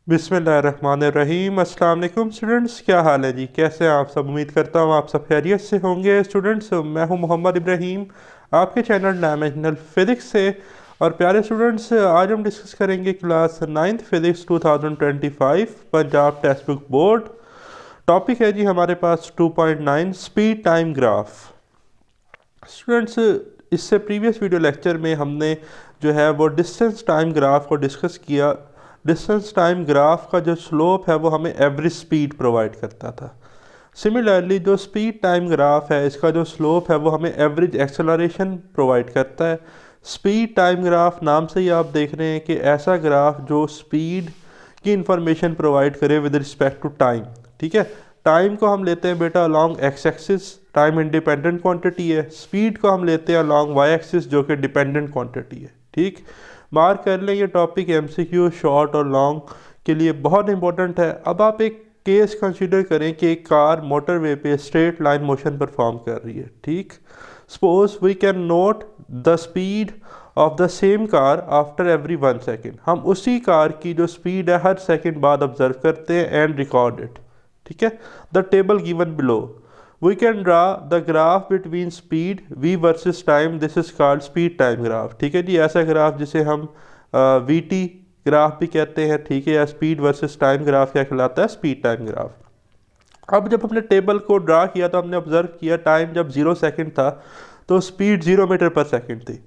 बिस्मिल्लाहिर्रहमानिर्रहीम। अस्सलाम वालेकुम स्टूडेंट्स, क्या हाल है जी? कैसे हैं आप सब? उम्मीद करता हूँ आप सब खैरियत से होंगे। स्टूडेंट्स, मैं हूँ मोहम्मद इब्राहीम, आपके चैनल डायमेंशनल फिज़िक्स से। और प्यारे स्टूडेंट्स, आज हम डिस्कस करेंगे class 9th physics 2025 Punjab text book board. Topic है जी हमारे पास 2.9 स्पीड टाइम ग्राफ। स्टूडेंट्स, इससे प्रीवियस वीडियो लेक्चर में हमने जो है वो डिस्टेंस टाइम ग्राफ को डिस्कस किया। डिस्टेंस टाइम ग्राफ का जो स्लोप है वो हमें एवरेज स्पीड प्रोवाइड करता था। सिमिलरली जो स्पीड टाइम ग्राफ है इसका जो स्लोप है वो हमें एवरेज एक्सेलरेशन प्रोवाइड करता है। स्पीड टाइम ग्राफ नाम से ही आप देख रहे हैं कि ऐसा ग्राफ जो स्पीड की इंफॉर्मेशन प्रोवाइड करे विद रिस्पेक्ट टू टाइम। ठीक है, टाइम को हम लेते हैं बेटा along X axis, time independent quantity है। स्पीड को हम लेते हैं अलॉन्ग वाई एक्सिस जो कि डिपेंडेंट क्वांटिटी है। ठीक, मार्क कर लें, ये टॉपिक एमसीक्यू शॉर्ट और लॉन्ग के लिए बहुत इंपॉर्टेंट है। अब आप एक केस कंसीडर करें कि एक कार मोटरवे पे स्ट्रेट लाइन मोशन परफॉर्म कर रही है। ठीक, suppose we can note the speed of the same car after every 1 second. हम उसी कार की जो स्पीड है हर सेकेंड बाद ऑब्जर्व करते हैं एंड रिकॉर्ड इट। ठीक है, the table given below we can draw the graph between speed v versus time, this is called speed time graph. ठीक है जी, ऐसा ग्राफ जिसे हम वी टी ग्राफ भी कहते हैं। ठीक है, या स्पीड वर्सेस टाइम ग्राफ क्या कहलाता है? Speed time graph. अब जब हमने टेबल को ड्रा किया तो हमने ऑब्जर्व किया टाइम जब 0 सेकेंड था तो स्पीड 0 मीटर पर सेकेंड थी।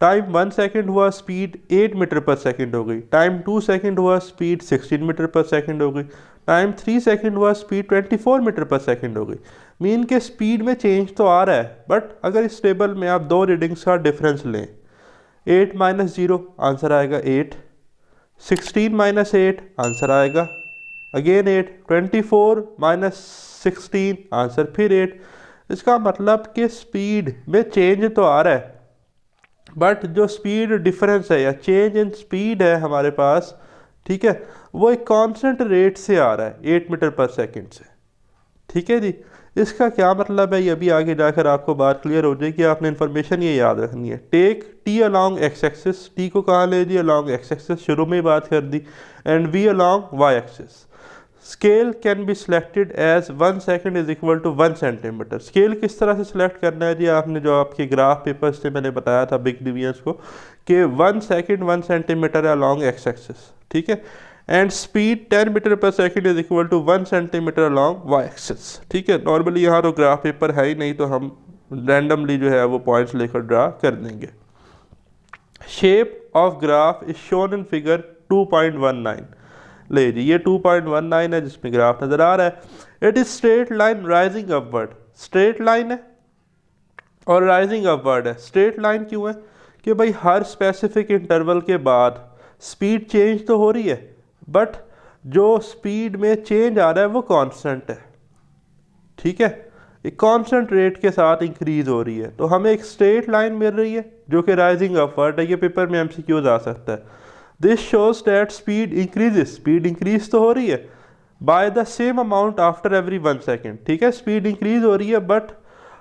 टाइम 1 सेकेंड हुआ स्पीड 8 मीटर पर सेकेंड हो गई। टाइम 2 सेकेंड हुआ स्पीड 16 मीटर पर सेकेंड हो गई। टाइम 3 सेकेंड हुआ स्पीड 24 मीटर पर सेकेंड हो गई। मीन के स्पीड में चेंज तो आ रहा है, बट अगर इस टेबल में आप दो रीडिंग्स का डिफरेंस लें, 8 माइनस 0 आंसर आएगा 8, 16 माइनस 8 आंसर आएगा अगेन 8, 24 माइनस 16 आंसर फिर 8। इसका मतलब कि स्पीड में चेंज तो आ रहा है, बट जो स्पीड डिफरेंस है या चेंज इन स्पीड है हमारे पास, ठीक है, वो एक कांस्टेंट रेट से आ रहा है 8 मीटर पर सेकंड से। ठीक है जी, इसका क्या मतलब है ये अभी आगे जाकर आपको बात क्लियर हो जाएगी। आपने इन्फॉर्मेशन ये याद रखनी है। Take T along X axis, T को कहाँ ले जी? अलॉन्ग एक्स एक्सिस, शुरू में ही बात कर दी। And we along Y axis. Scale can be selected as 1 second is equal to 1 centimetre. Scale किस तरह से सिलेक्ट करना है जी? आपने जो आपके ग्राफ पेपर से मैंने बताया था बिग डिवीजन्स को कि 1 सेकेंड 1 सेंटीमीटर है अलॉन्ग एक्स एक्सिस। ठीक है, एंड स्पीड 10 मीटर पर second is equal to 1 centimetre along Y axis. ठीक है, नॉर्मली यहाँ तो ग्राफ पेपर है ही नहीं तो हम रैंडमली जो है वो पॉइंट्स लेकर ड्रा कर देंगे। Shape of graph is shown in figure 2.19। ले जी, ये 2.19 है जिसमें ग्राफ नजर आ रहा है। It is straight line rising upward. Straight line है और राइजिंग अपवर्ड है। स्ट्रेट लाइन क्यों है? कि भाई हर स्पेसिफिक इंटरवल के बाद स्पीड चेंज तो हो रही है, बट जो स्पीड में चेंज आ रहा है वो कांस्टेंट है। ठीक है, एक कांस्टेंट रेट के साथ इंक्रीज हो रही है, तो हमें एक स्ट्रेट लाइन मिल रही है जो कि राइजिंग अपवर्ड है। ये पेपर में एमसीक्यूज आ सकता है। This shows that speed increases, speed increase तो हो रही है by the same amount after every 1 second. ठीक है, स्पीड इंक्रीज हो रही है बट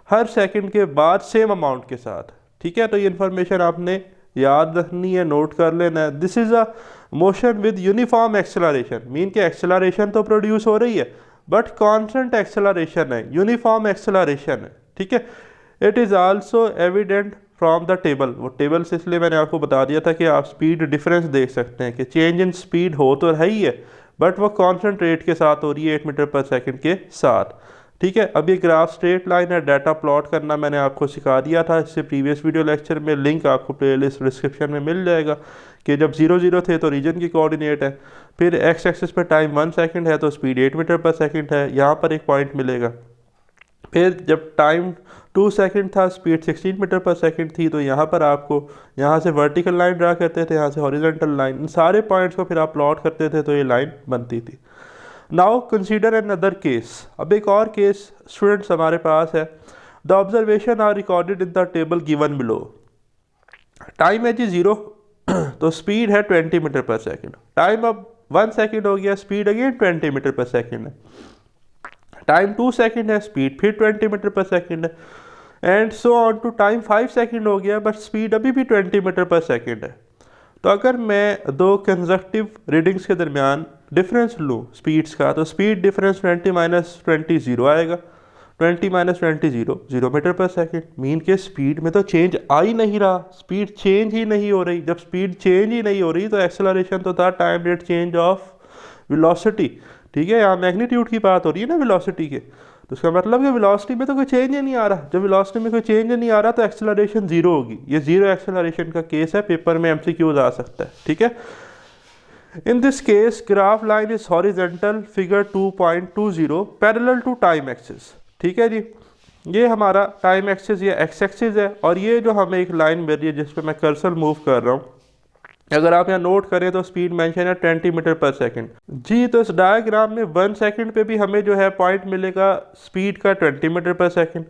हर सेकंड के बाद सेम अमाउंट के साथ। ठीक है, तो ये इन्फॉर्मेशन आपने याद रखनी है, नोट कर लेना है। This is a motion with uniform acceleration. Mean के एक्सेलरेशन तो प्रोड्यूस हो रही है बट कांस्टेंट एक्सेलरेशन है, यूनिफॉर्म एक्सेलरेशन है। ठीक है, it is also evident from the table. वो टेबल से इसलिए मैंने आपको बता दिया था कि आप स्पीड डिफरेंस देख सकते हैं कि चेंज इन स्पीड हो तो रही है बट वो कांस्टेंट रेट के साथ हो रही है 8 मीटर पर सेकंड के साथ। ठीक है, अब ये ग्राफ स्ट्रेट लाइन है, डाटा प्लॉट करना मैंने आपको सिखा दिया था इससे प्रीवियस वीडियो लेक्चर में। लिंक आपको प्लेलिस्ट डिस्क्रिप्शन में मिल जाएगा कि जब 0 0 थे तो रीजन की कोऑर्डिनेट है, फिर एक्स एक्सिस पर टाइम 1 सेकेंड है तो स्पीड 8 मीटर पर सेकेंड है, यहाँ पर एक पॉइंट मिलेगा। फिर जब टाइम 2 सेकेंड था स्पीड 16 मीटर पर सेकेंड थी, तो यहाँ पर आपको यहाँ से वर्टिकल लाइन ड्रा करते थे, यहाँ से हॉरिजॉन्टल लाइन, इन सारे पॉइंट्स को फिर आप प्लॉट करते थे तो ये लाइन बनती थी। Now consider another case. अब एक और केस स्टूडेंट्स हमारे पास है। The observation are recorded in the table given below. Time है जी 0 तो स्पीड है 20 मीटर पर सेकेंड। टाइम अब 1 सेकेंड हो गया, स्पीड अगेन 20 मीटर पर सेकेंड है। टाइम 2 सेकेंड है, स्पीड फिर 20 मीटर पर सेकेंड है। And so on to time 5 second हो गया बट स्पीड अभी भी 20 मीटर पर सेकेंड है। तो अगर मैं दो कंजक्टिव रीडिंग्स के दरमियान डिफरेंस लूँ स्पीड्स का, तो स्पीड डिफरेंस 20 माइनस 20 ज़ीरो आएगा। 20 माइनस 20 ज़ीरो मीटर पर सेकेंड। मीन के स्पीड में तो चेंज आ ही नहीं रहा, स्पीड चेंज ही नहीं हो रही। जब स्पीड चेंज ही नहीं हो रही तो एक्सेलरेशन तो था time rate change of velocity. ठीक है, यहाँ मैग्नीट्यूड की बात हो रही है ना वेलोसिटी के, तो उसका मतलब कि वेलोसिटी में तो कोई चेंज ही नहीं आ रहा। जब वेलोसिटी में कोई चेंज नहीं आ रहा तो एक्सेलरेशन जीरो होगी। ये जीरो एक्सेलरेशन का केस है, पेपर में एमसीक्यूज आ सकता है। ठीक है, in this case graph line is horizontal figure 2.20 parallel to time axis. ठीक है जी, ये हमारा टाइम एक्सिस या एक्स एक्सिस है, और ये जो हमें एक लाइन मिल रही है जिस पे मैं कर्सर मूव कर रहा हूँ, अगर आप यहाँ नोट करें तो स्पीड मेंशन है 20 मीटर पर सेकंड जी। तो इस डायग्राम में 1 सेकंड पे भी हमें जो है पॉइंट मिलेगा स्पीड का 20 मीटर पर सेकंड।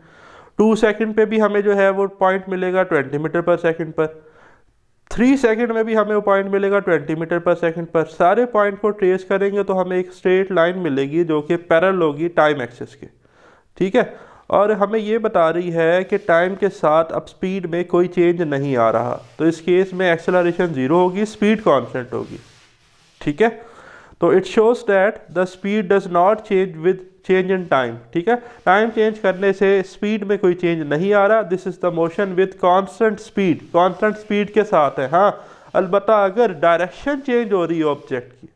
2 सेकंड पे भी हमें जो है वो पॉइंट मिलेगा 20 मीटर पर सेकंड पर। 3 सेकंड में भी हमें वो पॉइंट मिलेगा 20 मीटर पर सेकंड पर। सारे पॉइंट को ट्रेस करेंगे तो हमें एक स्ट्रेट लाइन मिलेगी जो कि पैरेलल होगी टाइम एक्सिस के। ठीक है, और हमें ये बता रही है कि टाइम के साथ अब स्पीड में कोई चेंज नहीं आ रहा, तो इस केस में एक्सेलरेशन ज़ीरो होगी, स्पीड कांस्टेंट होगी। ठीक है, तो it shows that the speed does not change with change in time. ठीक है, टाइम चेंज करने से स्पीड में कोई चेंज नहीं आ रहा। This is the motion with constant speed, constant speed के साथ है। हाँ, अलबत्ता अगर डायरेक्शन चेंज हो रही है ऑब्जेक्ट की,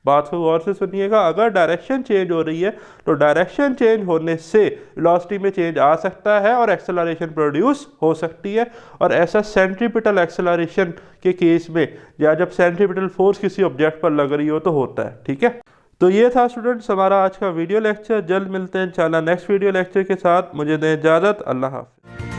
बात को गौर से सुनिएगा, अगर डायरेक्शन चेंज हो रही है तो डायरेक्शन चेंज होने से वेलोसिटी में चेंज आ सकता है और एक्सेलरेशन प्रोड्यूस हो सकती है। और ऐसा सेंट्रीपिटल एक्सेलरेशन के केस में, या जब सेंट्रीपिटल फोर्स किसी ऑब्जेक्ट पर लग रही हो तो होता है। ठीक है, तो ये था स्टूडेंट्स हमारा आज का वीडियो लेक्चर। जल्द मिलते हैं इंशाल्लाह नेक्स्ट वीडियो लेक्चर के साथ। मुझे दें इजाज़त। अल्लाह हाफ़िज़।